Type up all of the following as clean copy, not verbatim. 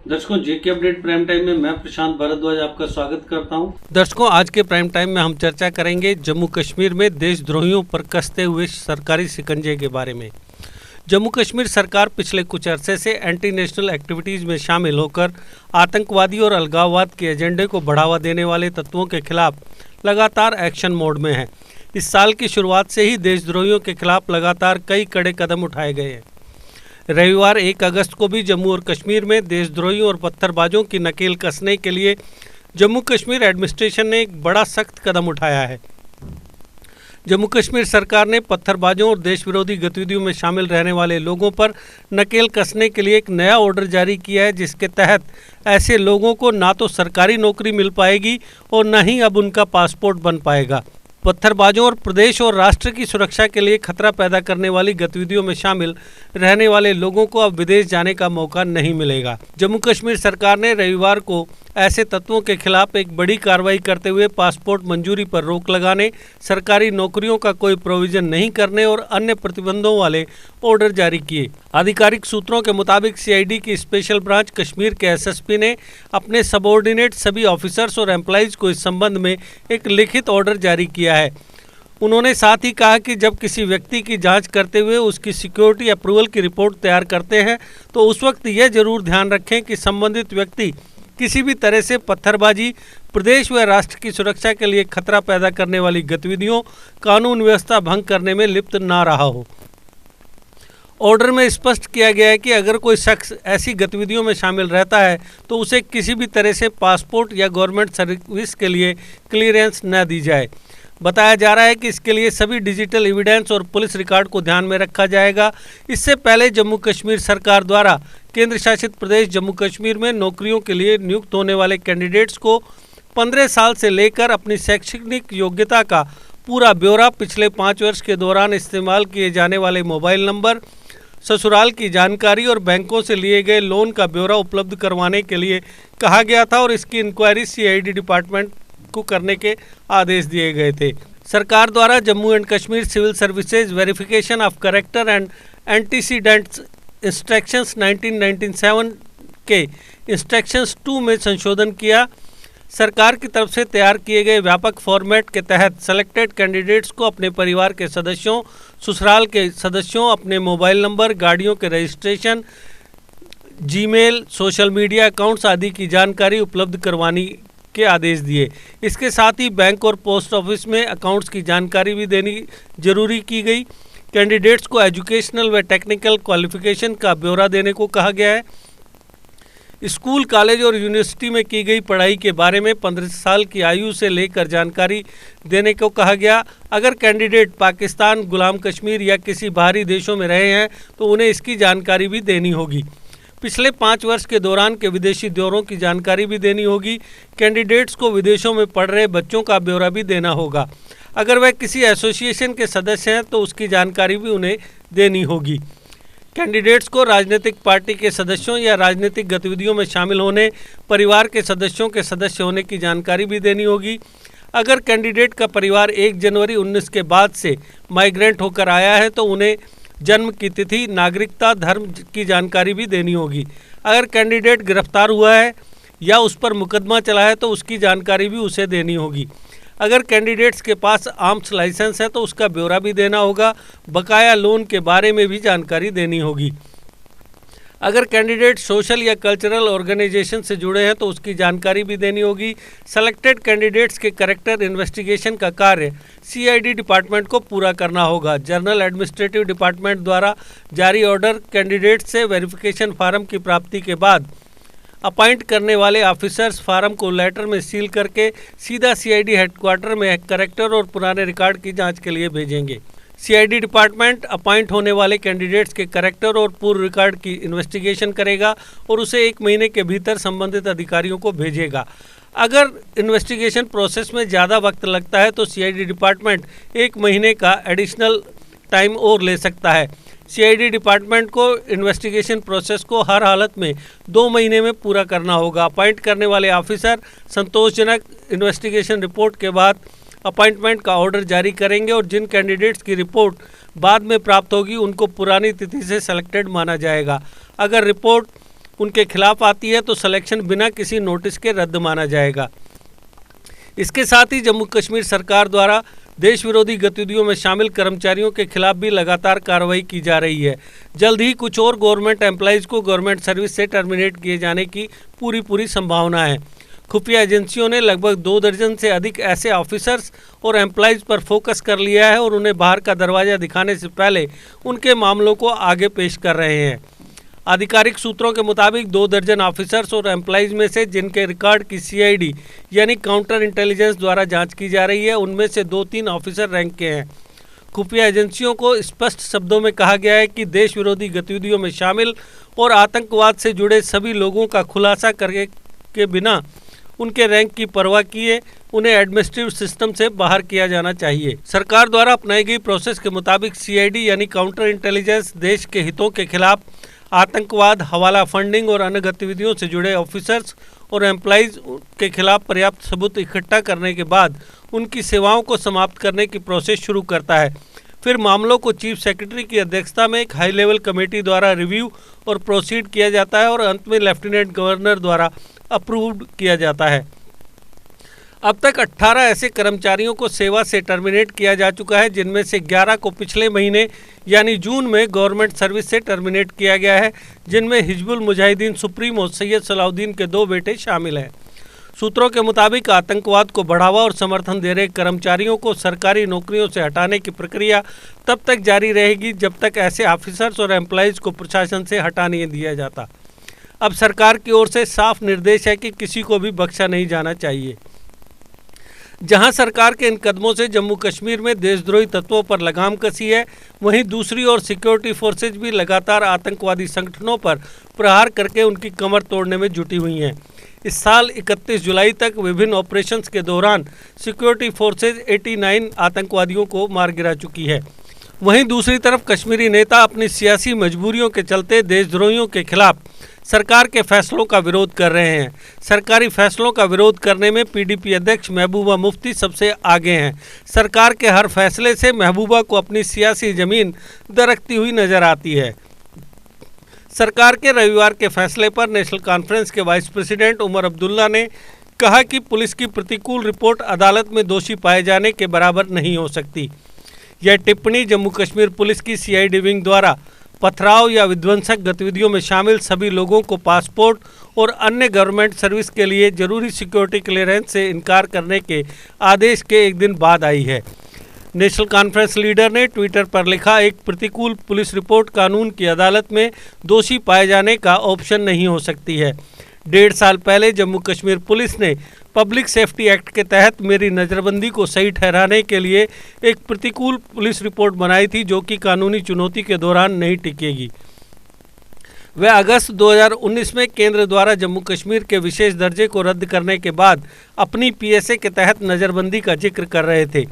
दर्शकों, जेके update prime time में मैं प्रशांत भारद्वाज आपका स्वागत करता हूं। दर्शकों, आज के प्राइम टाइम में हम चर्चा करेंगे जम्मू कश्मीर में देशद्रोहियों पर कसते हुए सरकारी शिकंजे के बारे में। जम्मू कश्मीर सरकार पिछले कुछ अरसे से एंटी नेशनल एक्टिविटीज़ में शामिल होकर आतंकवादी और अलगाववाद के एजेंडे को बढ़ावा देने वाले तत्वों के खिलाफ लगातार एक्शन मोड में है। इस साल की शुरुआत से ही देशद्रोहियों के खिलाफ लगातार कई कड़े कदम उठाए गए हैं। रविवार 1 अगस्त को भी जम्मू और कश्मीर में देशद्रोहियों और पत्थरबाजों की नकेल कसने के लिए जम्मू कश्मीर एडमिनिस्ट्रेशन ने एक बड़ा सख्त कदम उठाया है। जम्मू कश्मीर सरकार ने पत्थरबाजों और देश विरोधी गतिविधियों में शामिल रहने वाले लोगों पर नकेल कसने के लिए एक नया ऑर्डर जारी किया है, जिसके तहत ऐसे लोगों को ना तो सरकारी नौकरी मिल पाएगी और न ही अब उनका पासपोर्ट बन पाएगा। पत्थरबाजों और प्रदेश और राष्ट्र की सुरक्षा के लिए खतरा पैदा करने वाली गतिविधियों में शामिल रहने वाले लोगों को अब विदेश जाने का मौका नहीं मिलेगा। जम्मू कश्मीर सरकार ने रविवार को ऐसे तत्वों के खिलाफ एक बड़ी कार्रवाई करते हुए पासपोर्ट मंजूरी पर रोक लगाने, सरकारी नौकरियों का कोई प्रोविजन नहीं करने और अन्य प्रतिबंधों वाले ऑर्डर जारी किए। आधिकारिक सूत्रों के मुताबिक सीआईडी की स्पेशल ब्रांच कश्मीर के एसएसपी ने अपने सबऑर्डिनेट सभी ऑफिसर्स और एम्प्लॉइज को इस संबंध में एक लिखित ऑर्डर जारी किया है। उन्होंने साथ ही कहा कि जब किसी व्यक्ति की जांच करते हुए उसकी सिक्योरिटी अप्रूवल की रिपोर्ट तैयार करते हैं तो उस वक्त यह जरूर ध्यान रखें कि संबंधित व्यक्ति किसी भी तरह से पत्थरबाजी, प्रदेश व राष्ट्र की सुरक्षा के लिए खतरा पैदा करने वाली गतिविधियों, कानून व्यवस्था भंग करने में लिप्त ना रहा हो। ऑर्डर में स्पष्ट किया गया है कि अगर कोई शख्स ऐसी गतिविधियों में शामिल रहता है तो उसे किसी भी तरह से पासपोर्ट या गवर्नमेंट सर्विस के लिए क्लियरेंस न दी जाए। बताया जा रहा है कि इसके लिए सभी डिजिटल एविडेंस और पुलिस रिकॉर्ड को ध्यान में रखा जाएगा। इससे पहले जम्मू कश्मीर सरकार द्वारा केंद्र शासित प्रदेश जम्मू कश्मीर में नौकरियों के लिए नियुक्त होने वाले कैंडिडेट्स को 15 साल से लेकर अपनी शैक्षणिक योग्यता का पूरा ब्यौरा, पिछले 5 वर्ष के दौरान इस्तेमाल किए जाने वाले मोबाइल नंबर, ससुराल की जानकारी और बैंकों से लिए गए लोन का ब्यौरा उपलब्ध करवाने के लिए कहा गया था और इसकी इंक्वायरी सीआईडी डिपार्टमेंट को करने के आदेश दिए गए थे। सरकार द्वारा Jammu and Kashmir civil services verification of character and antecedents instructions 1997 के इंस्ट्रक्शंस 2 में संशोधन किया। सरकार की तरफ से तैयार किए गए व्यापक फॉर्मेट के तहत सेलेक्टेड कैंडिडेट्स को अपने परिवार के सदस्यों, ससुराल के सदस्यों, अपने मोबाइल नंबर, गाड़ियों के registration, Gmail, social media accounts आदि की जानकारी उपलब्ध करवाने के आदेश दिए। इसके साथ ही बैंक और पोस्ट ऑफिस में अकाउंट्स की जानकारी भी देनी जरूरी की गई। कैंडिडेट्स को एजुकेशनल व टेक्निकल क्वालिफिकेशन का ब्यौरा देने को कहा गया है। स्कूल, कॉलेज और यूनिवर्सिटी में की गई पढ़ाई के बारे में 15 साल की आयु से लेकर जानकारी देने को कहा गया। अगर कैंडिडेट पाकिस्तान, गुलाम कश्मीर या किसी बाहरी देशों में रहे हैं तो उन्हें इसकी जानकारी भी देनी होगी। पिछले 5 वर्ष के दौरान के विदेशी दौरों की जानकारी भी देनी होगी। कैंडिडेट्स को विदेशों में पढ़ रहे बच्चों का ब्यौरा भी देना होगा। अगर वह किसी एसोसिएशन के सदस्य हैं तो उसकी जानकारी भी उन्हें देनी होगी। कैंडिडेट्स को राजनीतिक पार्टी के सदस्यों या राजनीतिक गतिविधियों में शामिल होने, परिवार के सदस्यों के सदस्य होने की जानकारी भी देनी होगी। अगर कैंडिडेट का परिवार 1 जनवरी 19 के बाद से माइग्रेंट होकर आया है तो उन्हें जन्म की तिथि, नागरिकता, धर्म की जानकारी भी देनी होगी। अगर कैंडिडेट गिरफ्तार हुआ है या उस पर मुकदमा चला है तो उसकी जानकारी भी उसे देनी होगी। अगर कैंडिडेट्स के पास आर्म्स लाइसेंस है तो उसका ब्यौरा भी देना होगा। बकाया लोन के बारे में भी जानकारी देनी होगी। अगर कैंडिडेट सोशल या कल्चरल ऑर्गेनाइजेशन से जुड़े हैं तो उसकी जानकारी भी देनी होगी। सेलेक्टेड कैंडिडेट्स के कैरेक्टर इन्वेस्टिगेशन का कार्य सीआईडी डिपार्टमेंट को पूरा करना होगा। जनरल एडमिनिस्ट्रेटिव डिपार्टमेंट द्वारा जारी ऑर्डर कैंडिडेट से वेरिफिकेशन फार्म की प्राप्ति के बाद अपॉइंट करने वाले ऑफिसर्स फार्म को लेटर में सील करके सीधा सीआईडी हेडक्वार्टर में कैरेक्टर और पुराने रिकॉर्ड की जांच के लिए भेजेंगे। सीआईडी डिपार्टमेंट अपॉइंट होने वाले कैंडिडेट्स के कैरेक्टर और पूर्व रिकॉर्ड की इन्वेस्टिगेशन करेगा और उसे 1 महीने के भीतर संबंधित अधिकारियों को भेजेगा। अगर इन्वेस्टिगेशन प्रोसेस में ज़्यादा वक्त लगता है तो सीआईडी डिपार्टमेंट 1 महीने का एडिशनल टाइम और ले सकता है। सीआईडी डिपार्टमेंट को इन्वेस्टिगेशन प्रोसेस को हर हालत में 2 महीने में पूरा करना होगा। अपॉइंट करने वाले ऑफिसर संतोषजनक इन्वेस्टिगेशन रिपोर्ट के बाद अपॉइंटमेंट का ऑर्डर जारी करेंगे और जिन कैंडिडेट्स की रिपोर्ट बाद में प्राप्त होगी उनको पुरानी तिथि से सेलेक्टेड माना जाएगा। अगर रिपोर्ट उनके खिलाफ आती है तो सिलेक्शन बिना किसी नोटिस के रद्द माना जाएगा। इसके साथ ही जम्मू कश्मीर सरकार द्वारा देश विरोधी गतिविधियों में शामिल कर्मचारियों के खिलाफ भी लगातार कार्रवाई की जा रही है। जल्द ही कुछ और गवर्नमेंट एम्प्लॉइज को गवर्नमेंट सर्विस से टर्मिनेट किए जाने की पूरी संभावना है। खुफिया एजेंसियों ने लगभग 2 दर्जन से अधिक ऐसे ऑफिसर्स और एम्प्लॉइज पर फोकस कर लिया है और उन्हें बाहर का दरवाज़ा दिखाने से पहले उनके मामलों को आगे पेश कर रहे हैं। आधिकारिक सूत्रों के मुताबिक 2 दर्जन ऑफिसर्स और एम्प्लॉइज में से जिनके रिकॉर्ड की CID यानी काउंटर इंटेलिजेंस द्वारा जांच की जा रही है, उनमें से 2-3 ऑफिसर रैंक के हैं। खुफिया एजेंसियों को स्पष्ट शब्दों में कहा गया है कि देश विरोधी गतिविधियों में शामिल और आतंकवाद से जुड़े सभी लोगों का खुलासा करके के बिना उनके रैंक की परवाह किए उन्हें एडमिनिस्ट्रेटिव सिस्टम से बाहर किया जाना चाहिए। सरकार द्वारा अपनाई गई प्रोसेस के मुताबिक CID यानी काउंटर इंटेलिजेंस देश के हितों के खिलाफ आतंकवाद, हवाला फंडिंग और अन्य गतिविधियों से जुड़े ऑफिसर्स और एम्प्लॉइज के खिलाफ पर्याप्त सबूत इकट्ठा करने के बाद उनकी सेवाओं को समाप्त करने की प्रोसेस शुरू करता है। फिर मामलों को चीफ सेक्रेटरी की अध्यक्षता में एक हाई लेवल कमेटी द्वारा रिव्यू और प्रोसीड किया जाता है और अंत में लेफ्टिनेंट गवर्नर द्वारा अप्रूव्ड किया जाता है। अब तक 18 ऐसे कर्मचारियों को सेवा से टर्मिनेट किया जा चुका है, जिनमें से 11 को पिछले महीने यानी जून में गवर्नमेंट सर्विस से टर्मिनेट किया गया है, जिनमें हिजबुल मुजाहिदीन सुप्रीमो सैयद सलाउद्दीन के 2 बेटे शामिल हैं। सूत्रों के मुताबिक आतंकवाद को बढ़ावा और समर्थन दे रहे कर्मचारियों को सरकारी नौकरियों से हटाने की प्रक्रिया तब तक जारी रहेगी जब तक ऐसे ऑफिसर्स और एम्प्लॉइज को प्रशासन से हटा नहीं दिया जाता। अब सरकार की ओर से साफ निर्देश है कि किसी को भी बख्शा नहीं जाना चाहिए। जहां सरकार के इन कदमों से जम्मू कश्मीर में देशद्रोही तत्वों पर लगाम कसी है, वहीं दूसरी ओर सिक्योरिटी फोर्सेज भी लगातार आतंकवादी संगठनों पर प्रहार करके उनकी कमर तोड़ने में जुटी हुई हैं। इस साल 31 जुलाई तक विभिन्न ऑपरेशंस के दौरान सिक्योरिटी फोर्सेज 89 आतंकवादियों को मार गिरा चुकी है। वहीं दूसरी तरफ कश्मीरी नेता अपनी सियासी मजबूरियों के चलते देशद्रोहियों के खिलाफ सरकार के फैसलों का विरोध कर रहे हैं। सरकारी फैसलों का विरोध करने में PDP अध्यक्ष महबूबा मुफ्ती सबसे आगे हैं। सरकार के हर फैसले से महबूबा को अपनी सियासी जमीन दरकती हुई नजर आती है। सरकार के रविवार के फैसले पर नेशनल कॉन्फ्रेंस के वाइस प्रेसिडेंट उमर अब्दुल्ला ने कहा कि पुलिस की प्रतिकूल रिपोर्ट अदालत में दोषी पाए जाने के बराबर नहीं हो सकती। यह टिप्पणी जम्मू कश्मीर पुलिस की CID विंग द्वारा पथराव या विध्वंसक गतिविधियों में शामिल सभी लोगों को पासपोर्ट और अन्य गवर्नमेंट सर्विस के लिए जरूरी सिक्योरिटी क्लियरेंस से इनकार करने के आदेश के एक दिन बाद आई है। नेशनल कॉन्फ्रेंस लीडर ने ट्विटर पर लिखा, एक प्रतिकूल पुलिस रिपोर्ट कानून की अदालत में दोषी पाए जाने का ऑप्शन नहीं हो सकती है। 1.5 साल पहले जम्मू कश्मीर पुलिस ने पब्लिक सेफ्टी एक्ट के तहत मेरी नज़रबंदी को सही ठहराने के लिए एक प्रतिकूल पुलिस रिपोर्ट बनाई थी, जो कि कानूनी चुनौती के दौरान नहीं टिकेगी। वह अगस्त 2019 में केंद्र द्वारा जम्मू कश्मीर के विशेष दर्जे को रद्द करने के बाद अपनी PSA के तहत नज़रबंदी का जिक्र कर रहे थे।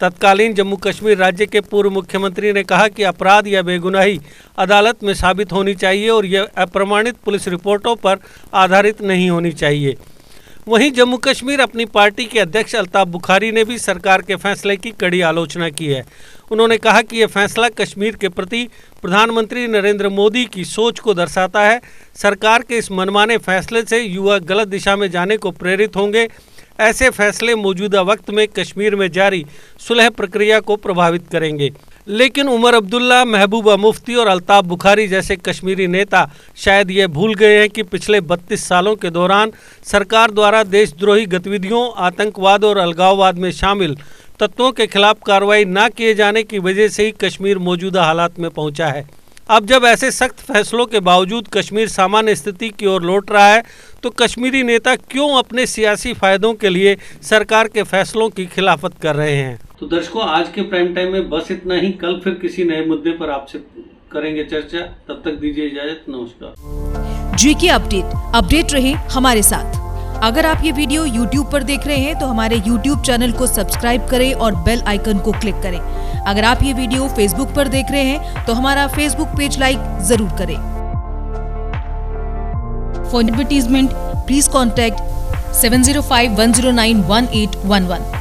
तत्कालीन जम्मू कश्मीर राज्य के पूर्व मुख्यमंत्री ने कहा कि अपराध या बेगुनाही अदालत में साबित होनी चाहिए और यह अप्रमाणित पुलिस रिपोर्टों पर आधारित नहीं होनी चाहिए। वहीं जम्मू कश्मीर अपनी पार्टी के अध्यक्ष अल्ताफ बुखारी ने भी सरकार के फैसले की कड़ी आलोचना की है। उन्होंने कहा कि यह फैसला कश्मीर के प्रति प्रधानमंत्री नरेंद्र मोदी की सोच को दर्शाता है। सरकार के इस मनमाने फैसले से युवा गलत दिशा में जाने को प्रेरित होंगे। ऐसे फैसले मौजूदा वक्त में कश्मीर में जारी सुलह प्रक्रिया को प्रभावित करेंगे। लेकिन उमर अब्दुल्ला, महबूबा मुफ्ती और अल्ताफ बुखारी जैसे कश्मीरी नेता शायद ये भूल गए हैं कि पिछले 32 सालों के दौरान सरकार द्वारा देशद्रोही गतिविधियों, आतंकवाद और अलगाववाद में शामिल तत्वों के खिलाफ कार्रवाई न किए जाने की वजह से ही कश्मीर मौजूदा हालात में पहुंचा है। अब जब ऐसे सख्त फैसलों के बावजूद कश्मीर सामान्य स्थिति की ओर लौट रहा है, तो कश्मीरी नेता क्यों अपने सियासी फायदों के लिए सरकार के फैसलों की खिलाफत कर रहे हैं। तो दर्शकों, आज के प्राइम टाइम में बस इतना ही। कल फिर किसी नए मुद्दे पर आपसे करेंगे चर्चा। तब तक दीजिए इजाजत। नमस्कार। GK अपडेट रहे हमारे साथ। अगर आप ये वीडियो YouTube पर देख रहे हैं तो हमारे YouTube चैनल को सब्सक्राइब करें और बेल आइकन को क्लिक करें। अगर आप ये वीडियो Facebook पर देख रहे हैं तो हमारा Facebook पेज लाइक जरूर करें। For advertisement please contact 7051091811।